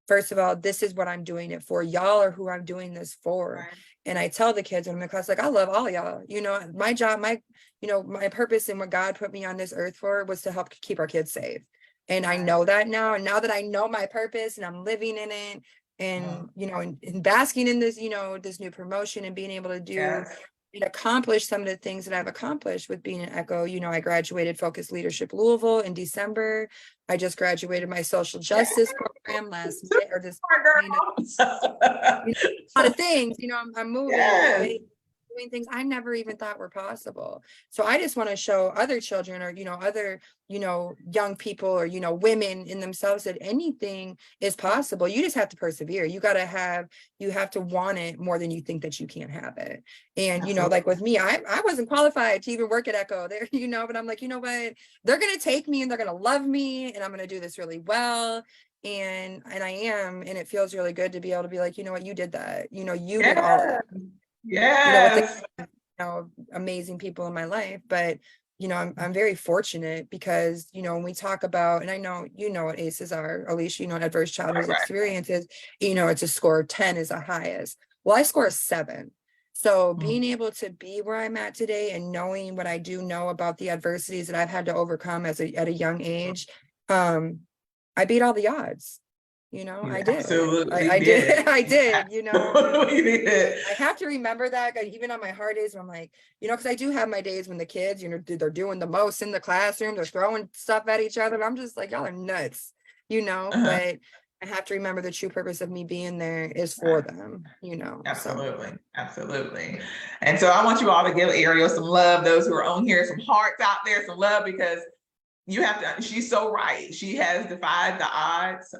first of all, this is what I'm doing it for. Y'all are who I'm doing this for. And I tell the kids when I'm in class, like, I love all y'all. My job, my purpose and what God put me on this earth for was to help keep our kids safe. And I know that now. And now that I know my purpose and I'm living in it, and, and basking in this, this new promotion, and being able to do and accomplish some of the things that I've accomplished with being an ECHO. I graduated Focused Leadership Louisville in December. I just graduated my social justice program last May, or this a lot of things, I'm moving, doing things I never even thought were possible. So I just want to show other children, or other young people, or women in themselves, that anything is possible. You just have to persevere. You have to want it more than you think that you can't have it. And like with me, I wasn't qualified to even work at ECHO there, but I'm like, what, they're gonna take me and they're gonna love me, and I'm gonna do this really well. And I am, and it feels really good to be able to be like, what, you did that, you did all that. Yes. With the, amazing people in my life. But I'm very fortunate because when we talk about, and I know what ACEs are, Alicia, adverse childhood experiences, it's a score of 10 is the highest. Well, I score a 7. So being able to be where I'm at today, and knowing what I do know about the adversities that I've had to overcome at a young age, I beat all the odds. I did. Absolutely I did. I did. You did. I have to remember that, even on my hard days, I'm like, because I do have my days when the kids, they're doing the most in the classroom, they're throwing stuff at each other. I'm just like, y'all are nuts, but I have to remember the true purpose of me being there is for them, Absolutely. So. Absolutely. And so I want you all to give Ariel some love, those who are on here, some hearts out there, some love, because she's so right. She has defied the odds.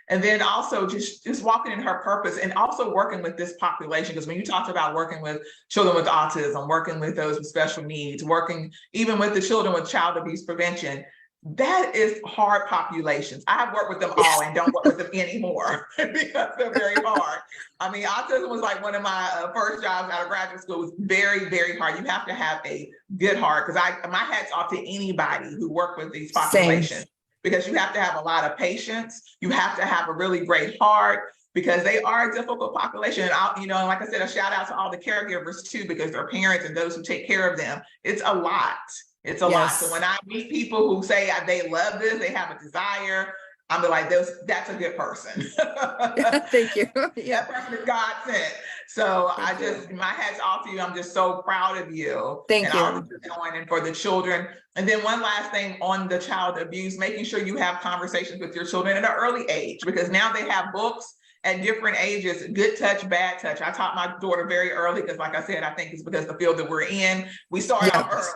And then also just walking in her purpose, and also working with this population. Because when you talked about working with children with autism, working with those with special needs, working even with the children with child abuse prevention, that is hard populations. I have worked with them all and don't work with them anymore because they're very hard. I mean, autism was like one of my first jobs out of graduate school. It was very, very hard. You have to have a good heart, because my hat's off to anybody who work with these populations. because you have to have a lot of patience. You have to have a really great heart, because they are a difficult population. And and like I said, a shout out to all the caregivers too, because their parents and those who take care of them. It's a lot. It's a lot. So when I meet people who say they love this, they have a desire, I'm like, that's a good person. Thank you. Yeah. That person is God sent. So my hat's off to you. I'm just so proud of you. Thank you. All that you're doing and for the children. And then one last thing on the child abuse, making sure you have conversations with your children at an early age, because now they have books at different ages, good touch, bad touch. I taught my daughter very early, because like I said, I think it's because the field that we're in, we start out early.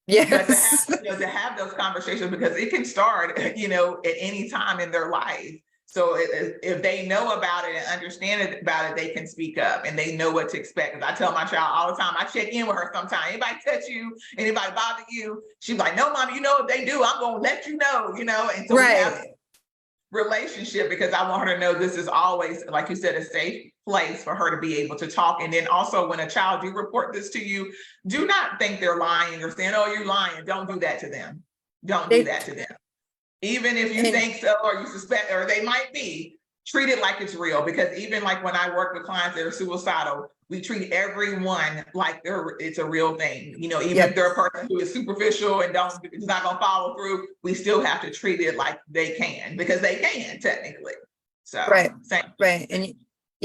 Yes. But to have those conversations, because it can start, at any time in their life. So if they know about it and understand about it, they can speak up and they know what to expect. Because I tell my child all the time, I check in with her sometimes. Anybody touch you, anybody bother you? She's like, no, mom, if they do, I'm going to let you know, And so we have relationship, because I want her to know this is always, like you said, a safe place for her to be able to talk. And then also, when a child do report this to you, do not think they're lying or saying, oh, you're lying. Don't do that to them. Don't do that to them. Even if you think so, or you suspect, or they might be, treat it like it's real. Because even like when I work with clients that are suicidal, we treat everyone like it's a real thing. Even if they're a person who is superficial and is not going to follow through, we still have to treat it like they can, because they can technically. So right.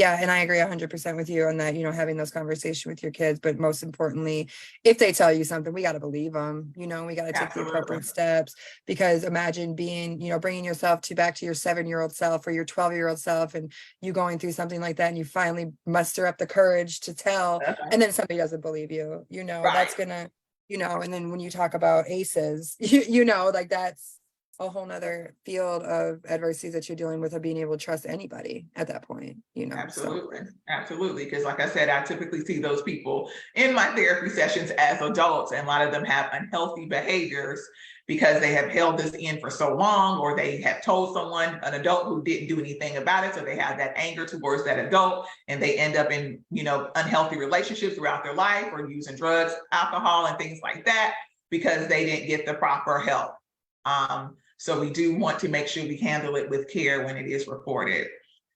And I agree 100% with you on that, having those conversations with your kids. But most importantly, if they tell you something, we got to believe them, we got to take the appropriate steps. Because imagine being, bringing yourself back to your 7-year-old self or your 12-year-old self, and you going through something like that, and you finally muster up the courage to tell, and then somebody doesn't believe you, that's gonna, and then when you talk about ACEs, like that's a whole nother field of adversities that you're dealing with, of being able to trust anybody at that point, Absolutely. Because like I said, I typically see those people in my therapy sessions as adults, and a lot of them have unhealthy behaviors because they have held this in for so long, or they have told someone, an adult, who didn't do anything about it. So they have that anger towards that adult, and they end up in, unhealthy relationships throughout their life, or using drugs, alcohol, and things like that, because they didn't get the proper help. So we do want to make sure we handle it with care when it is reported.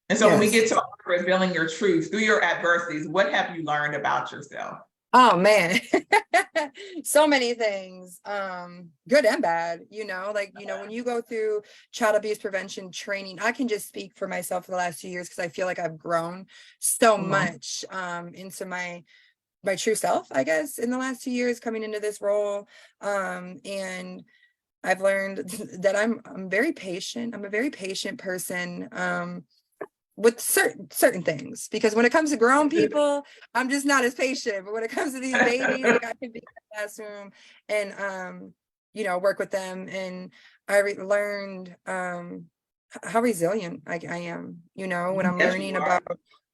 And so when we get to revealing your truth through your adversities, what have you learned about yourself? Oh man, so many things, good and bad, when you go through child abuse prevention training, I can just speak for myself for the last 2 years, because I feel like I've grown so much into my true self, I guess, in the last 2 years coming into this role. And I've learned that I'm very patient. I'm a very patient person with certain things, because when it comes to grown people, I'm just not as patient. But when it comes to these babies, like, I can be in the classroom and work with them, and I learned how resilient I am. When I'm learning about,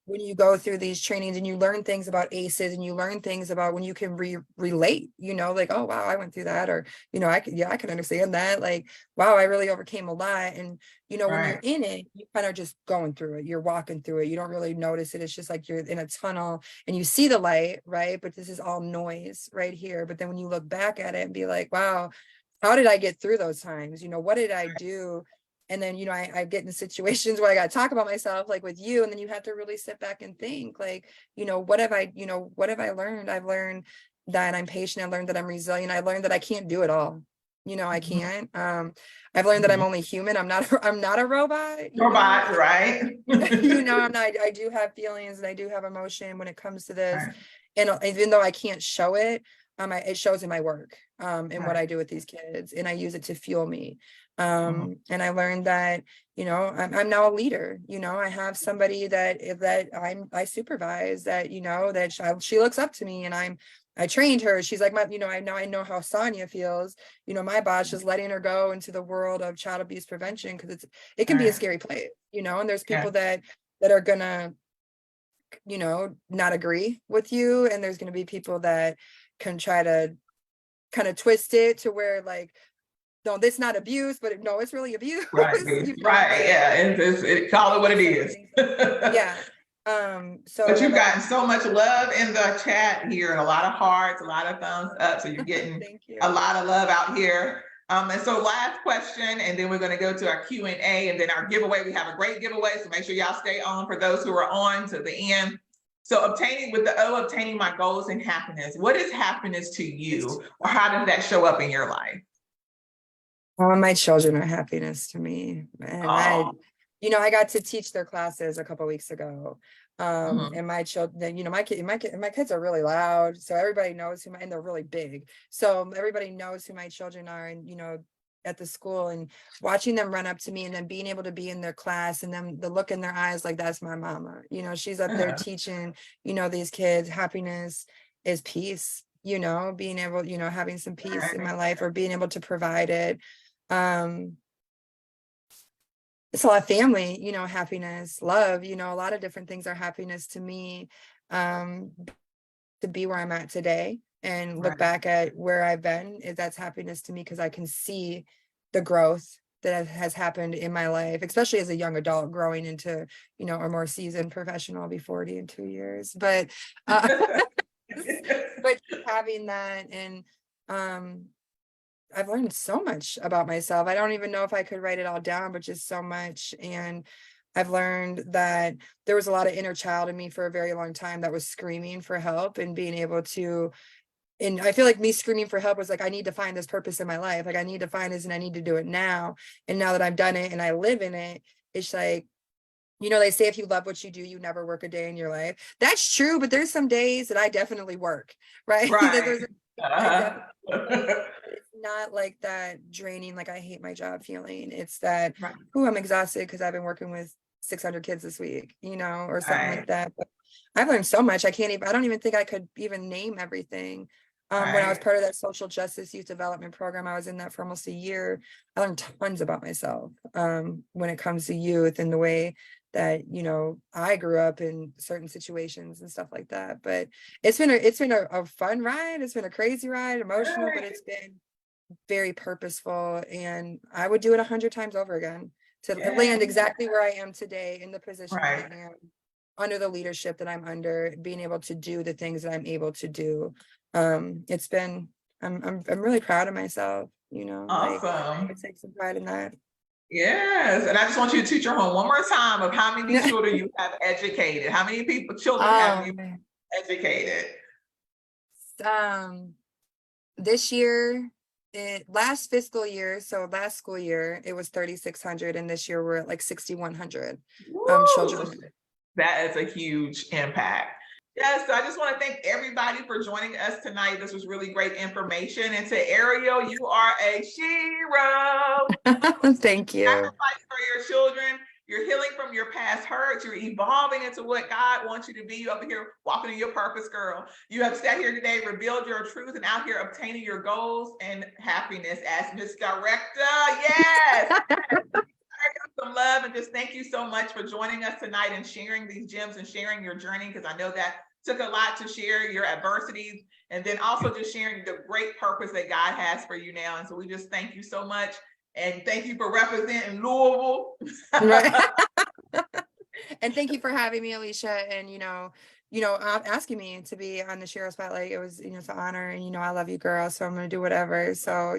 when you go through these trainings and you learn things about ACEs, and you learn things about when you can relate, like, oh, wow, I went through that, or, I can understand that. Like, wow, I really overcame a lot. And, when you're in it, you kind of just going through it, you're walking through it. You don't really notice it. It's just like you're in a tunnel and you see the light, right? But this is all noise right here. But then when you look back at it and be like, wow, how did I get through those times? What did I do? And then, I get in situations where I got to talk about myself, like with you, and then you have to really sit back and think, like, what have I learned? I've learned that I'm patient. I learned that I'm resilient. I learned that I can't do it all. I can't. I've learned that I'm only human. I'm not a robot. Right. I do have feelings, and I do have emotion when it comes to this. And even though I can't show it, it shows in my work, and what I do with these kids, and I use it to fuel me. And I learned that, I'm now a leader. I have somebody that I supervise, that, that she looks up to me, and I trained her. She's like, I know how Sonia feels, my boss, just letting her go into the world of child abuse prevention, because it can be a scary place, and there's people that are gonna, not agree with you. And there's going to be people that can try to kind of twist it to where, like, no, this is not abuse, but no, it's really abuse. Right. Yeah. And call it what it is. Yeah. But you've gotten so much love in the chat here, and a lot of hearts, a lot of thumbs up. So you're getting a lot of love out here. And so last question, and then we're going to go to our Q&A and then our giveaway. We have a great giveaway, so make sure y'all stay on for those who are on to the end. So obtaining with the O, obtaining my goals and happiness. What is happiness to you, or how does that show up in your life? My children are happiness to me. And Oh, I got to teach their classes a couple weeks ago. mhm. And my children, my kids are really loud. So everybody knows and they're really big. So everybody knows who my children are. And, at the school, and watching them run up to me and then being able to be in their class, and then the look in their eyes, like, that's my mama. She's up there teaching, these kids happiness is peace, being able, having some peace in my life, or being able to provide it. um it's a lot of family, happiness, love, a lot of different things are happiness to me. um to be where I'm at today and look Right, back at where I've been, that's happiness to me, because I can see the growth that has happened in my life, especially as a young adult growing into, a more seasoned professional. I'll be 40 in 2 years, but but having that, and um I've learned so much about myself. I don't even know if I could write it all down, but just so much. And I've learned that there was a lot of inner child in me for a very long time that was screaming for help, and being able to, and I feel like me screaming for help was like, I need to find this purpose in my life. Like, I need to find this and I need to do it now. And now that I've done it and I live in it, it's like, they say if you love what you do, you never work a day in your life. That's true, but there's some days that I definitely work, right? That right. there's I Uh-huh. definitely work. It's not like that draining, like I hate my job feeling. It's that, Right, oh, I'm exhausted because I've been working with 600 kids this week, or something like right, that. But I've learned so much. I don't even think I could even name everything. When I was right. part of that social justice youth development program, I was in that for almost a year. I learned tons about myself, when it comes to youth, and the way that, I grew up in certain situations and stuff like that. But it's been a fun ride. It's been a crazy ride, emotional, but it's been very purposeful, and I would do it 100 times over again to Yeah, land exactly where I am today, in the position I right. am, under the leadership that I'm under, being able to do the things that I'm able to do. It's been I'm really proud of myself, like, I Awesome. take some pride in that. Yes, and I just want you to toot your horn one more time of how many children you have educated. How many children have Oh you man. educated? Um, this year, last fiscal year, so last school year, it was 3,600, and this year we're at like 6,100 Woo! So children. that is a huge impact. Yes, so I just want to thank everybody for joining us tonight. This was really great information. And to Ariel, you are a shero. Thank you. Sacrifice for your children. You're healing from your past hurts. You're evolving into what God wants you to be. You over here walking in your purpose, girl. You have sat here today, revealed your truth, and out here obtaining your goals and happiness as Miss Director. Yes. Some love, and just thank you so much for joining us tonight and sharing these gems and sharing your journey, because I know that took a lot to share your adversities, and then also just sharing the great purpose that God has for you now. And so we just thank you so much. And thank you for representing Louisville. Right. And thank you for having me, Alicia, and asking me to be on the S.H.E.R.O Spotlight. It was, it's an honor, and I love you, girl. So I'm gonna do whatever. So.